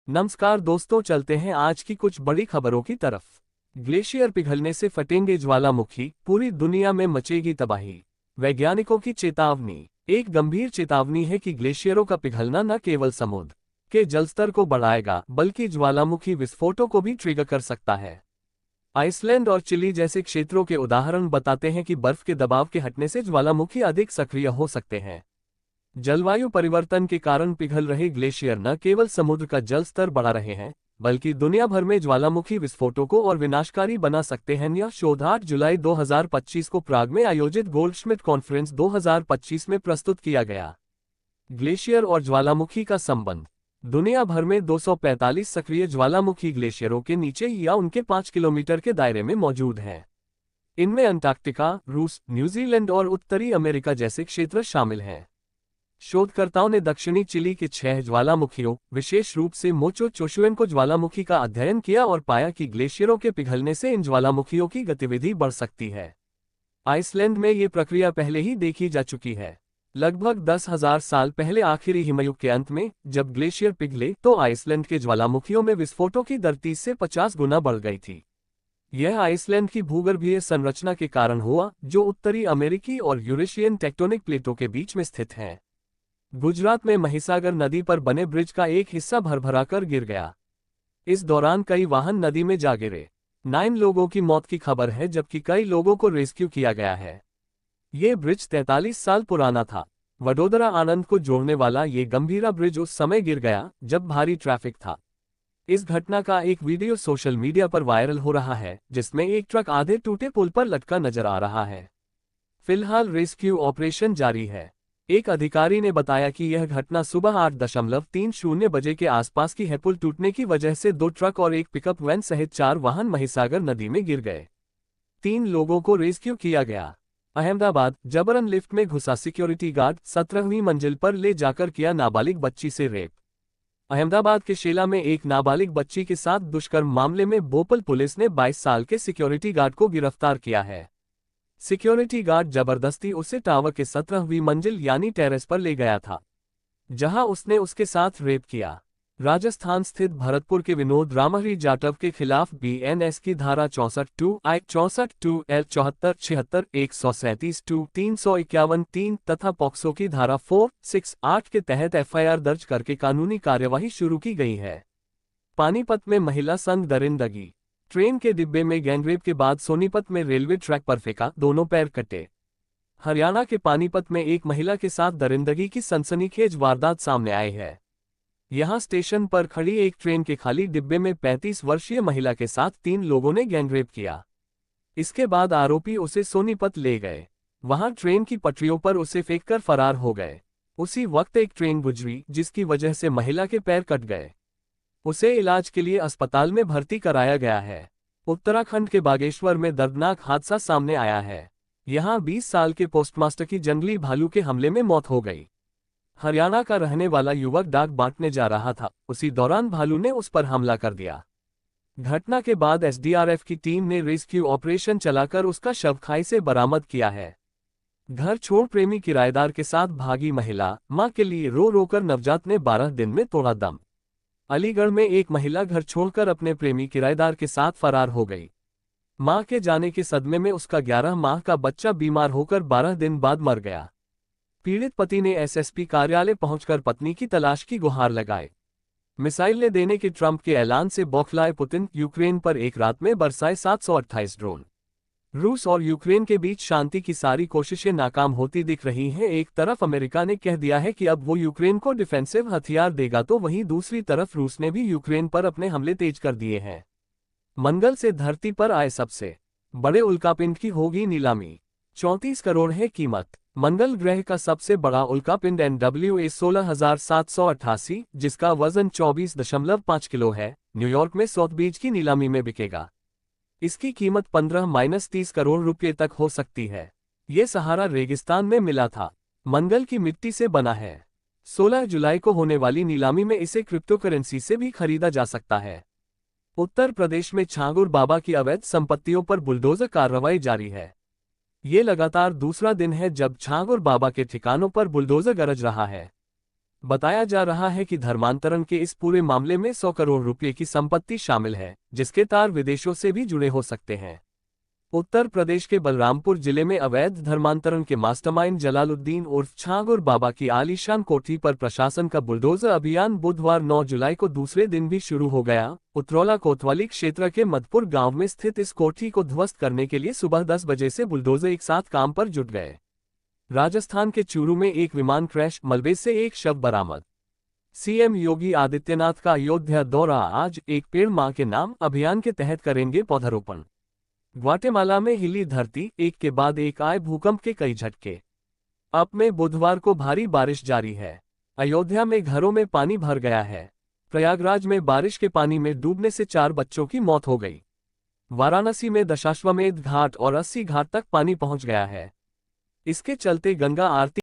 नमस्कार दोस्तों, चलते हैं आज की कुछ बड़ी खबरों की तरफ। ग्लेशियर पिघलने से फटेंगे ज्वालामुखी, पूरी दुनिया में मचेगी तबाही। वैज्ञानिकों की चेतावनी। एक गंभीर चेतावनी है कि ग्लेशियरों का पिघलना न केवल समुद्र के जलस्तर को बढ़ाएगा बल्कि ज्वालामुखी विस्फोटों को भी ट्रिगर कर सकता है। आइसलैंड और चिली जैसे क्षेत्रों के उदाहरण बताते हैं कि बर्फ के दबाव के हटने से ज्वालामुखी अधिक सक्रिय हो सकते हैं। जलवायु परिवर्तन के कारण पिघल रहे ग्लेशियर न केवल समुद्र का जल स्तर बढ़ा रहे हैं बल्कि दुनिया भर में ज्वालामुखी विस्फोटों को और विनाशकारी बना सकते हैं। यह शोध 8 जुलाई 2025 को प्राग में आयोजित गोल्डस्मिथ कॉन्फ्रेंस 2025 में प्रस्तुत किया गया। ग्लेशियर और ज्वालामुखी का संबंध। दुनिया भर में 245 सक्रिय ज्वालामुखी ग्लेशियरों के नीचे या उनके 5 किलोमीटर के दायरे में मौजूद हैं। इनमें अंटार्कटिका, रूस, न्यूजीलैंड और उत्तरी अमेरिका जैसे क्षेत्र शामिल हैं। शोधकर्ताओं ने दक्षिणी चिली के 6 ज्वालामुखियों, विशेष रूप से मोचो चोशुएन को ज्वालामुखी का अध्ययन किया और पाया कि ग्लेशियरों के पिघलने से इन ज्वालामुखियों की गतिविधि बढ़ सकती है। आइसलैंड में ये प्रक्रिया पहले ही देखी जा चुकी है। लगभग 10,000 साल पहले आखिरी हिमयुग के अंत में जब ग्लेशियर पिघले तो आइसलैंड के ज्वालामुखियों में विस्फोटों की दर 30 से 50 गुना बढ़ गई थी। यह आइसलैंड की भूगर्भीय संरचना के कारण हुआ, जो उत्तरी अमेरिकी और यूरेशियन टेक्टोनिक प्लेटों के बीच में स्थित है। गुजरात में महिसागर नदी पर बने ब्रिज का एक हिस्सा भरभराकर गिर गया। इस दौरान कई वाहन नदी में जा गिरे। 9 लोगों की मौत की खबर है जबकि कई लोगों को रेस्क्यू किया गया है। ये ब्रिज 43 साल पुराना था। वडोदरा आनंद को जोड़ने वाला ये गंभीरा ब्रिज उस समय गिर गया जब भारी ट्रैफिक था। इस घटना का एक वीडियो सोशल मीडिया पर वायरल हो रहा है जिसमें एक ट्रक आधे टूटे पुल पर लटका नजर आ रहा है। फिलहाल रेस्क्यू ऑपरेशन जारी है। एक अधिकारी ने बताया कि यह घटना सुबह 8:30 बजे के आसपास की है। पुल टूटने की वजह से 2 ट्रक और एक पिकअप वैन सहित 4 वाहन महिसागर नदी में गिर गए। 3 लोगों को रेस्क्यू किया गया। अहमदाबाद, जबरन लिफ्ट में घुसा सिक्योरिटी गार्ड, 17वीं मंजिल पर ले जाकर किया नाबालिग बच्ची से रेप। अहमदाबाद के शेला में एक नाबालिग बच्ची के साथ दुष्कर्म मामले में भोपाल पुलिस ने 22 साल के सिक्योरिटी गार्ड को गिरफ्तार किया है। सिक्योरिटी गार्ड जबरदस्ती उसे टावर के 17वीं मंजिल यानी टेरेस पर ले गया था, जहां उसने उसके साथ रेप किया। राजस्थान स्थित भरतपुर के विनोद रामहरी जाटव के खिलाफ बीएनएस की धारा 64(2)(I), 64(2)L, 74, 76, 137(2), 351(3) तथा पॉक्सो की धारा 4, 6, 8 के तहत एफआईआर दर्ज करके कानूनी कार्यवाही शुरू की गई है। पानीपत में महिला संग दरिंदगी। ट्रेन के डिब्बे में गैंगरेप के बाद सोनीपत में रेलवे ट्रैक पर फेंका, दोनों पैर कटे। हरियाणा के पानीपत में एक महिला के साथ दरिंदगी की सनसनीखेज वारदात सामने आई है। यहां स्टेशन पर खड़ी एक ट्रेन के खाली डिब्बे में 35 वर्षीय महिला के साथ 3 लोगों ने गैंगरेप किया। इसके बाद आरोपी उसे सोनीपत ले गए। वहां ट्रेन की पटरियों पर उसे फेंककर फरार हो गए। उसी वक्त एक ट्रेन गुजरी जिसकी वजह से महिला के पैर कट गए। उसे इलाज के लिए अस्पताल में भर्ती कराया गया है। उत्तराखंड के बागेश्वर में दर्दनाक हादसा सामने आया है। यहां 20 साल के पोस्टमास्टर की जंगली भालू के हमले में मौत हो गई। हरियाणा का रहने वाला युवक डाक बांटने जा रहा था, उसी दौरान भालू ने उस पर हमला कर दिया। घटना के बाद एसडीआरएफ की टीम ने रेस्क्यू ऑपरेशन चलाकर उसका शव खाई से बरामद किया है। घर छोड़ प्रेमी किराएदार के साथ भागी महिला, मां के लिए रो रोकर नवजात ने 12 दिन में तोड़ा दम। अलीगढ़ में एक महिला घर छोड़कर अपने प्रेमी किराएदार के साथ फरार हो गई। मां के जाने के सदमे में उसका 11 माह का बच्चा बीमार होकर 12 दिन बाद मर गया। पीड़ित पति ने एसएसपी कार्यालय पहुंचकर पत्नी की तलाश की गुहार लगाई। मिसाइलें देने के ट्रंप के ऐलान से बौखलाए पुतिन, यूक्रेन पर एक रात में बरसाए 728 ड्रोन। रूस और यूक्रेन के बीच शांति की सारी कोशिशें नाकाम होती दिख रही हैं। एक तरफ अमेरिका ने कह दिया है कि अब वो यूक्रेन को डिफेंसिव हथियार देगा, तो वहीं दूसरी तरफ रूस ने भी यूक्रेन पर अपने हमले तेज कर दिए हैं। मंगल से धरती पर आए सबसे बड़े उल्कापिंड की होगी नीलामी। 34 करोड़ है कीमत। मंगल ग्रह का सबसे बड़ा उल्कापिंड NWA 16,788, जिसका वजन 24.5 किलो है, न्यूयॉर्क में सोथबीज की नीलामी में बिकेगा। इसकी कीमत 15-30 करोड़ रुपये तक हो सकती है। ये सहारा रेगिस्तान में मिला था। मंगल की मिट्टी से बना है। 16 जुलाई को होने वाली नीलामी में इसे क्रिप्टोकरेंसी से भी खरीदा जा सकता है। उत्तर प्रदेश में छांगुर बाबा की अवैध संपत्तियों पर बुलडोजर कार्रवाई जारी है। ये लगातार दूसरा दिन है जब छांगुर बाबा के ठिकानों पर बुलडोजर गरज रहा है। बताया जा रहा है कि धर्मांतरण के इस पूरे मामले में 100 करोड़ रुपए की संपत्ति शामिल है, जिसके तार विदेशों से भी जुड़े हो सकते हैं। उत्तर प्रदेश के बलरामपुर जिले में अवैध धर्मांतरण के मास्टरमाइंड जलालुद्दीन उर्फ छांगुर बाबा की आलीशान कोठी पर प्रशासन का बुलडोजर अभियान बुधवार 9 जुलाई को दूसरे दिन भी शुरू हो गया। उतरौला कोतवाली क्षेत्र के मधपुर गांव में स्थित इस कोठी को ध्वस्त करने के लिए सुबह 10 बजे से बुलडोजर एक साथ काम पर जुट गए। राजस्थान के चूरू में एक विमान क्रैश, मलबे से एक शव बरामद। सीएम योगी आदित्यनाथ का अयोध्या दौरा आज, एक पेड़ मां के नाम अभियान के तहत करेंगे पौधारोपण। ग्वाटेमाला में हिली धरती, एक के बाद एक आए भूकंप के कई झटके। अब में बुधवार को भारी बारिश जारी है। अयोध्या में घरों में पानी भर गया है। प्रयागराज में बारिश के पानी में डूबने से 4 बच्चों की मौत हो गई। वाराणसी में दशाश्वमेध घाट और 80 घाट तक पानी पहुंच गया है। इसके चलते गंगा आरती